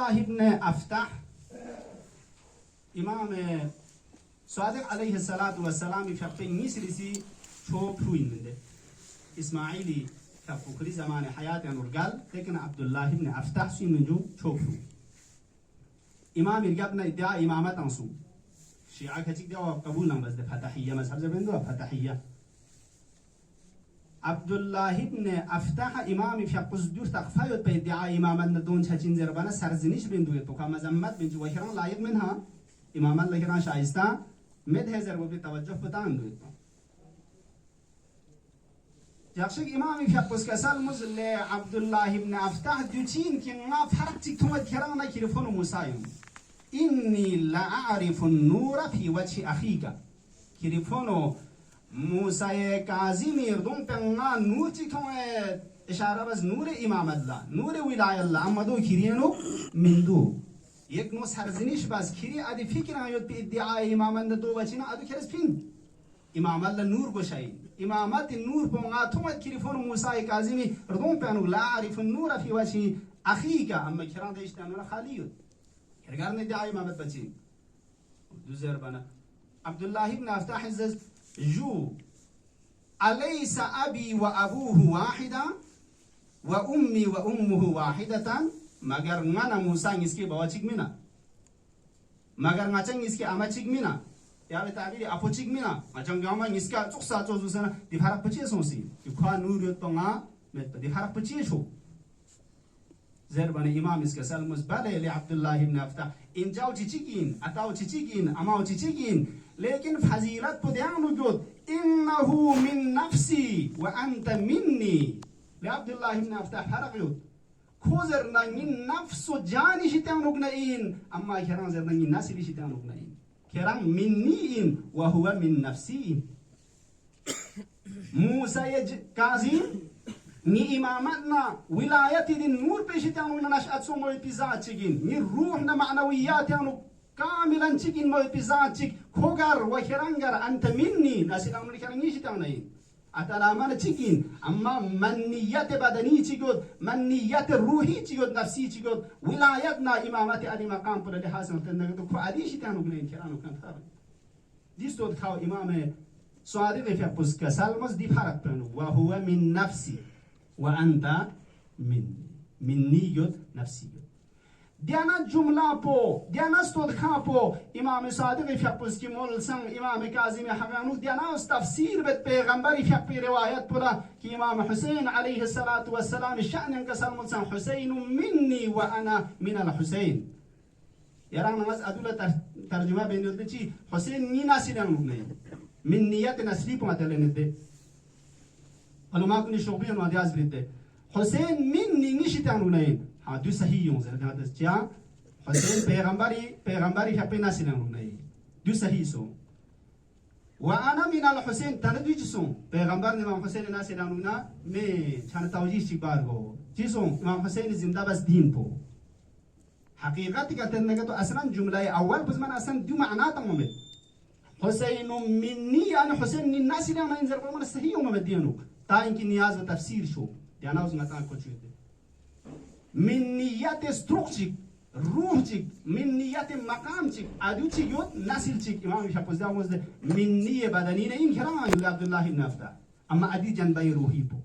الله بن أفتح إمام صادق عليه الصلاة والسلام في مصر شوف من ده إسماعيلي كفكري زمان حياة نورجال لكن عبد الله بن أفتح سين من جو شوفوا إمام يرجعنا إدعاء إمامة تنصو شيعة كتير ده قبولنا بس ده فتحية مذهب زبون ده فتحية عبد الله بن أفتح إمام في قصدور تخفيت بإدعاء إمامة ندون شجين زربنا سرزنيش بندو يتوقع مزمت بنجو وهران لايق منها إمام الله هران شايستا مدهزر وبتوجه بتاعندو يتو جاكشك إمامي في قصة سالمز لعبد الله بن أفتح دوتين كي ما فرقتك تومد كرانا كيرفون موسايم إني لا أعرف النور في وجه أخيك كيرفونو موسى كازيمير دون بنا نور تكون إشارة بس نور إمام الله نور ولاية الله أما دو كيرينو من دو يك نو سرزنيش بس كيري أدي فكرة يود بإدعاء إمام الله دو وجهنا أدو كرس فين إمام الله نور بشاي إمامات النور بونا تومت كيرفون موسى كازيمي ردون بانو لا أعرف النور في وجه أخيك أما كران ديش تانونا خاليود كرغارنا دعاء إمامات بچين دوزر بنا عبد الله بن أفتح الزز جو أليس أبي وأبوه واحدا وأمي وأمه واحدة مگر ngana موسى نسكي بواچيك منا مگر ngacang نسكي أماچيك منا يا بتعبيري أبوچيك منا macam gama نسكا تقصى توزوسنا دي فارق بچي سونسي يخوا نور يطنع مت دي فارق بچي شو زربان إمام إسكا سالمس بالي لعبد الله بن أفتح إن جاو تشيكين أتاو تشيكين أماو تشيكين لكن فزيلات بديان وجود إنه من نفسي وأنت مني لعبد الله بن أفتح فرق يود كوزرنا من نفسه جاني شتان نقنئين أما كران زرنا من ناسي شتان نقنئين كران مني وهو من نفسي موسى كازيم ni imamatna wilayati din nur peshitanu nashat so moy pizat chigin ni ruhna ma'nawiyat yanu kamilan chigin moy pizat chig khogar wa khirangar anta minni nasidanu khirangi shitanai atala mana chigin amma maniyat badani chigod maniyat ruhi chigod nafsi chigod wilayatna imamati ali maqam pura de hasan tanagdo ko adi shitanu glen khiranu kan thar distot khaw imame صادق في قصة سالمس دي فرق بينه وهو من نفسي وأنت مني يد نفسي يد ديانا جملة بو ديانا استود خابو إمام صادق في قصة مول سن إمام كاظم حمانو ديانا تفسير بيت پیغمبر في روايات بولا كي إمام حسين عليه الصلاة والسلام شأن انكسر مول سن حسين مني وأنا من الحسين يرانا ناس أدولة ترجمة بين يدتي حسين ني ناسي دان من نيات نسليب ما تلنده قالوا ما كني شوبي ما دياز بريده حسين مني نشيتانو نين ها دو صحيح يون زر هذا تيا حسين پیغمبري في بينا سينانو نين دو صحيح سو وانا من الحسين تندوي جسون پیغمبر امام حسين ناس سينانو نا مي كان توجيه شيبارغو جسون امام حسين زنده بس دين بو حقيقتي كتنغه تو اصلا جمله اول بزمان اصلا دو معناتها ممت حسين مني أنا حسين الناس اللي أنا إنزل قرآن الصحيح وما بدينه تا إنك نياز وتفسير شو دي أنا وزن مثلا كل شيء من نيات ستروكتيك روحتيك من نيات مقامتيك أدوتيك يوت ناسلتيك إمام يشابوز ده وزده من نية بدنينا إن كرام يقول عبد الله بن أفتح أما أدي جنبي روحي بو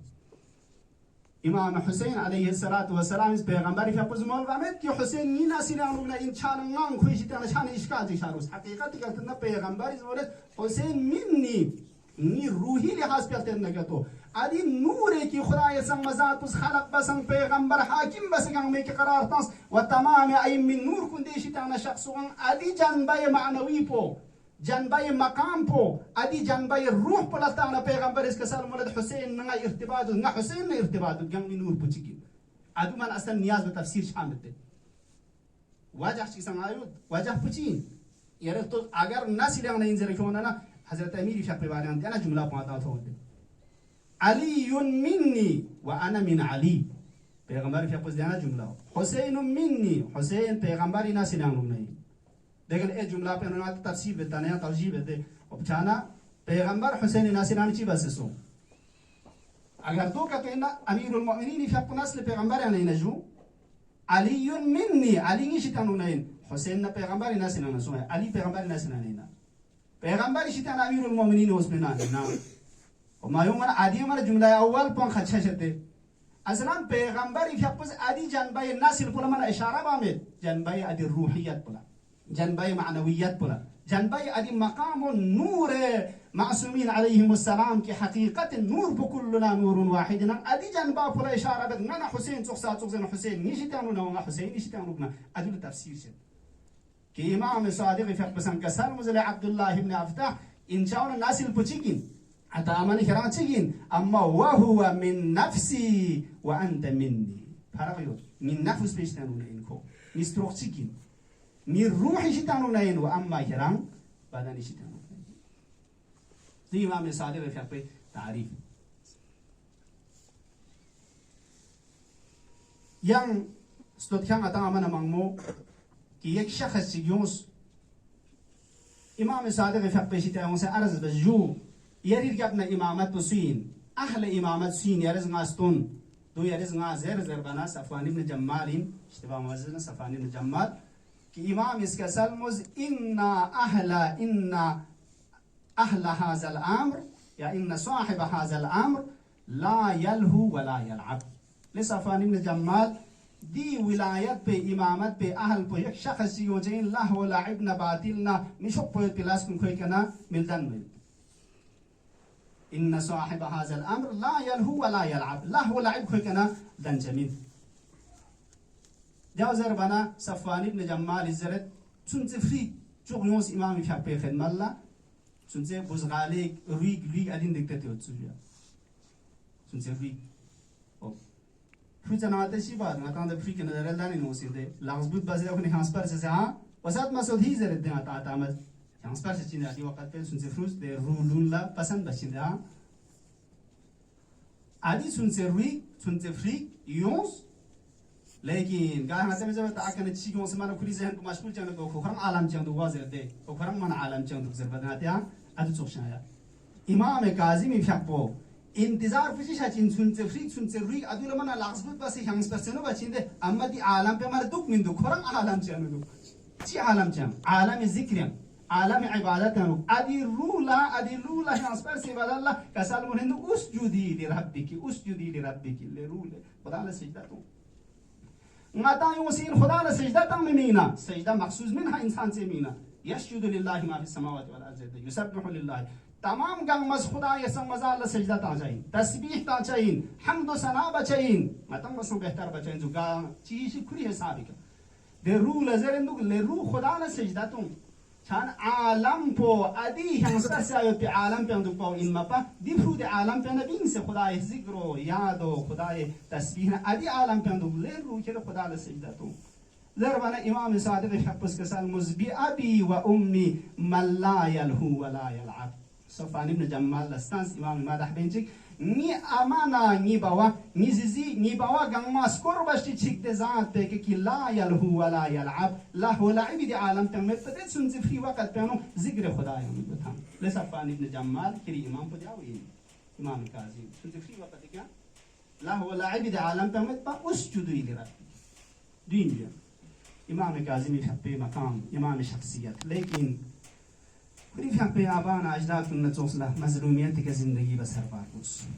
إمام حسين عليه الصلاة والسلام پیغمبر في قز مول رمت كي حسين ني ناسي نانونا إن شان نان خويش تانا شان إشكال شاروس حقيقة قلتنا پیغمبر زورت حسين مني ني روحي لحاظ بيلتنا قلتو ادي نوري كي خداي سمزات بس خلق بسن پیغمبر حاكم بس كان ميك قرار تنس وتمام أي من نور كنديش تانا شخص ادي جنبي معنوي بو جنبي مقام بو ادي جنبي الروح بلاتانا پیغمبر اس كسال مولد حسين نا ارتباط نا حسين نا ارتباط جنب نور بوچيكي ادو من اصلا نياز بتفسير شامل ده واجه شي سمايود واجه بوچين يرتو اگر الناس اللي انا ينزل كوننا حضرت امير في باران انا جمله قاطعه تود علي مني وانا من علي پیغمبر في قصد انا جمله حسين مني حسين پیغمبر ناس اللي लेकिन ये जुमला पे उन्होंने तफसीर बताने हैं तर्जीह देते उपचाना पैगंबर हुसैन नासिरानी ची बस सो अगर दो का कहना अमीरुल मोमिनीन في نسل पैगंबर يعني نجو علي مني علي نشتانو نين حسين پیغمبر ناس نانا سوما علي پیغمبر ناس نانا پیغمبر شتان امير المؤمنين وسبنا نعم وما يوم عادي من جملة أول بان خدشته أصلاً پیغمبر يفقس عادي جنبه الناس الكل من إشارة بعمل جنبه عادي الروحيات بلا جنبه معنويات بلا جنبه عادي مقام النور معصومين عليهم السلام كحقيقة النور بكلنا نور واحد عادي جنبه بلا إشارة بدنا حسين تقصد حسين نيشتانو نونا حسين نيشتانو بنا عادي التفسير شد كإمام صادق يفقس عن كسر مزل عبد الله بن عفتاح إن شاء الله الناس البتشين أتامن كراتشين أما وهو من نفسي وأنت مني فرقيو من نفس بيشتانو نينكو نستروكشين من روح شتانو نين وأما كرام بدن شتانو دي إمام صادق يفقس تعريف yang stotkan أتامن مانمو كي يك شخص يونس إمام صادق يفقس شتانو سأرز بجو يريد قبنا إمامات بسين أهل إمامات سين يرز غاستون دو يرز غازر زربنا صفوان بن جمال اشتباه موزن صفوان بن جمال كي إمام إسكسلمز إن أهل هذا الأمر يا إن صاحب هذا الأمر لا يلهو ولا يلعب لصفوان بن جمال دي ولايات بي إمامات بي أهل بي شخص يوجين له ولعبنا باطلنا مشوق بي بلاسكم كوي كنا ملدن مل إن صاحب هذا الأمر لا يلهو ولا يلعب له ولعب كوي كنا دن جميل جاوزر بنا صفوان بن جمال الزرد تنتفري جوغيونس إمامي في حبي خدمة الله تنتفري بوزغاليك ريق أدين دكتاتي وتسوجيا تنتفري فوتنا عتشي بعد ما كان دفري كنا درلاني نوسيده لغزبوت بازي أكوني هانسبار سها وسات ما سود هي زرد دنا تعتمد هانسبار سچين أدي وقت पे تنتفروس ده رولون لا पसंद بچينده أدي تنتفري يونس لكن قال هذا مجمع تأكل تشيك وسمعنا كل ذهن كمشغول جانا كوكرم عالم جانا دوازر ده كوكرم من عالم جانا دوزر بدنا تيا أدو تشوفنا إمام كاظم يفهمه انتظار فيش هاتين تنتفري أدو لما نلاحظ بس هنس برسنو بچينده أما دي عالم पे हमारे दुख मिंदु كوكرم عالم جانا دو شيء عالم جانا عالم الذكر عالم عبادتنا أدي رولا هنس برسي بدل الله كسال منهندو أسجدي لربك لرولا خدا على سجدته ماتا يوسين خدا على سجدة تامينا سجدة مخصوص منها إنسان سمينا يسجد لله ما في السماوات والأرض يسبح لله تمام قامس خدا يسمى على سجدة تاجين تسبيح تاجين حمد سنا بچين ماتا مسلم بهتر بچين جو قا چیزی کلی حسابی که درو لزرندو لرو خدا على سجدة تون كان عالم بو أدي هنسبة سايو في عالم بيندو بو إنما با دي فرود عالم بينا بينسى خداي ذكرو يادو خداي تسبيح أدي عالم بيندو ليرو كده خدا على سجدته لربنا إمام صادق يحبس كسال مزبي أبي وأمي من لا يلهو ولا يلعب صفان ابن جمال لستانس إمام مادح بينجيك ني أمانا ني بوا ني زيزي ني بوا غنما سكور باشتي تشيك دزان تيكي لا يلهو ولا يلعب لا هو لعب دي عالم تمت تدت سنز في وقت بينو ذكر خداي من بتام لصفان ابن جمال كري إمام بداوي إمام كاظم سنز في وقت كيا لا هو لعب دي عالم تمت با اسجدوا لربك دين إمام كاظم يحب مقام إمام شخصيات لكن كل في حق آبانا أجدادنا توصله مظلوميتك زندگی بسر باربوس